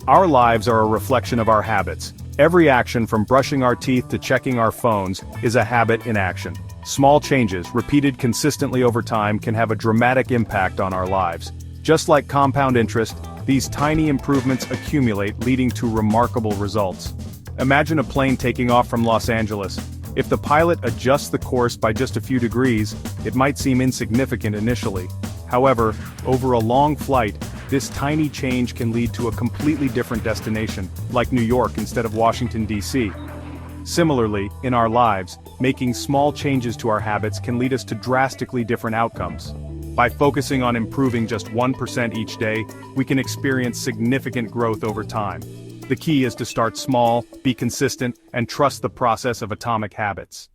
Our lives are a reflection of our habits. Every action from brushing our teeth to checking our phones is a habit in action. Small changes, repeated consistently over time, can have a dramatic impact on our lives. Just like compound interest, these tiny improvements accumulate, leading to remarkable results. Imagine a plane taking off from Los Angeles. If the pilot adjusts the course by just a few degrees, it might seem insignificant initially. However, over a long flight, this tiny change can lead to a completely different destination, like New York instead of Washington, D.C. Similarly, in our lives, making small changes to our habits can lead us to drastically different outcomes. By focusing on improving just 1% each day, we can experience significant growth over time. The key is to start small, be consistent, and trust the process of atomic habits.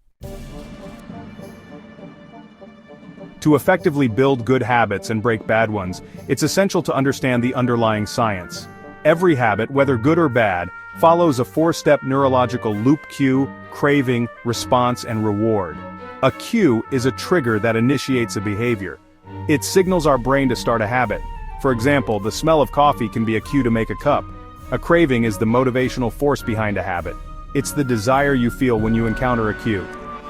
To effectively build good habits and break bad ones, it's essential to understand the underlying science. Every habit, whether good or bad, follows a four-step neurological loop: cue, craving, response, and reward. A cue is a trigger that initiates a behavior. It signals our brain to start a habit. For example, the smell of coffee can be a cue to make a cup. A craving is the motivational force behind a habit. It's the desire you feel when you encounter a cue.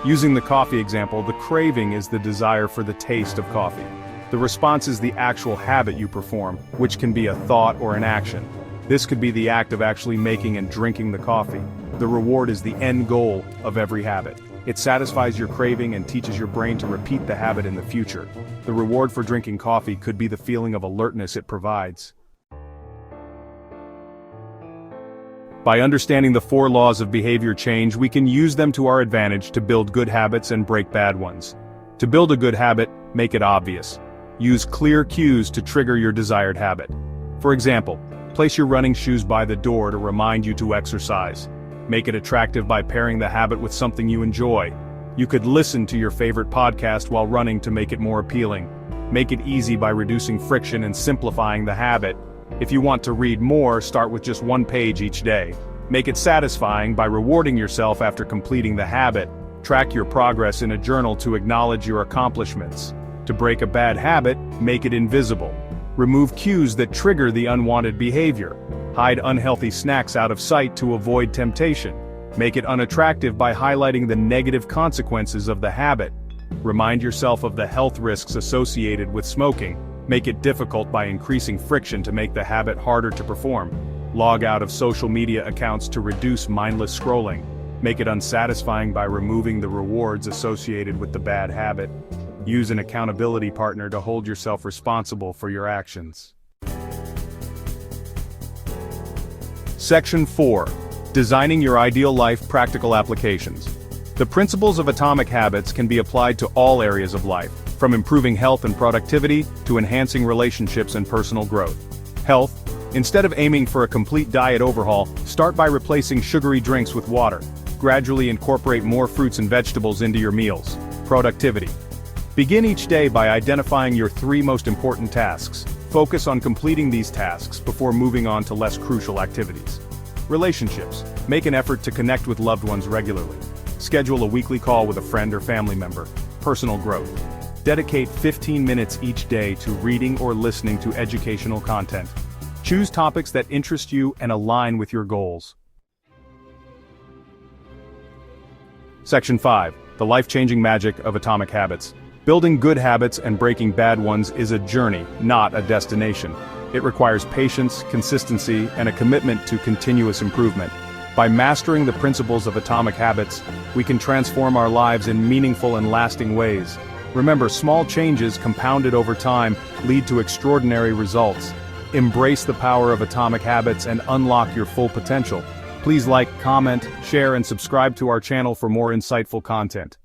Using the coffee example, the craving is the desire for the taste of coffee. The response is the actual habit you perform, which can be a thought or an action. This could be the act of actually making and drinking the coffee. The reward is the end goal of every habit. It satisfies your craving and teaches your brain to repeat the habit in the future. The reward for drinking coffee could be the feeling of alertness it provides. By understanding the 4 laws of behavior change, we can use them to our advantage to build good habits and break bad ones. To build a good habit, make it obvious. Use clear cues to trigger your desired habit. For example, place your running shoes by the door to remind you to exercise. Make it attractive by pairing the habit with something you enjoy. You could listen to your favorite podcast while running to make it more appealing. Make it easy by reducing friction and simplifying the habit. If you want to read more, start with just 1 page each day. Make it satisfying by rewarding yourself after completing the habit. Track your progress in a journal to acknowledge your accomplishments. To break a bad habit, make it invisible. Remove cues that trigger the unwanted behavior. Hide unhealthy snacks out of sight to avoid temptation. Make it unattractive by highlighting the negative consequences of the habit. Remind yourself of the health risks associated with smoking. Make it difficult by increasing friction to make the habit harder to perform. Log out of social media accounts to reduce mindless scrolling. Make it unsatisfying by removing the rewards associated with the bad habit. Use an accountability partner to hold yourself responsible for your actions. Section 4. Designing your ideal life: practical applications. The principles of atomic habits can be applied to all areas of life, from improving health and productivity to enhancing relationships and personal growth. Health. Instead of aiming for a complete diet overhaul, start by replacing sugary drinks with water. Gradually incorporate more fruits and vegetables into your meals. Productivity. Begin each day by identifying your 3 most important tasks. Focus on completing these tasks before moving on to less crucial activities. Relationships. Make an effort to connect with loved ones regularly. Schedule a weekly call with a friend or family member. Personal growth. Dedicate 15 minutes each day to reading or listening to educational content. Choose topics that interest you and align with your goals. Section 5. The life-changing magic of atomic habits. Building good habits and breaking bad ones is a journey, not a destination. It requires patience, consistency, and a commitment to continuous improvement. By mastering the principles of atomic habits, we can transform our lives in meaningful and lasting ways. Remember, small changes compounded over time lead to extraordinary results. Embrace the power of atomic habits and unlock your full potential. Please like, comment, share, and subscribe to our channel for more insightful content.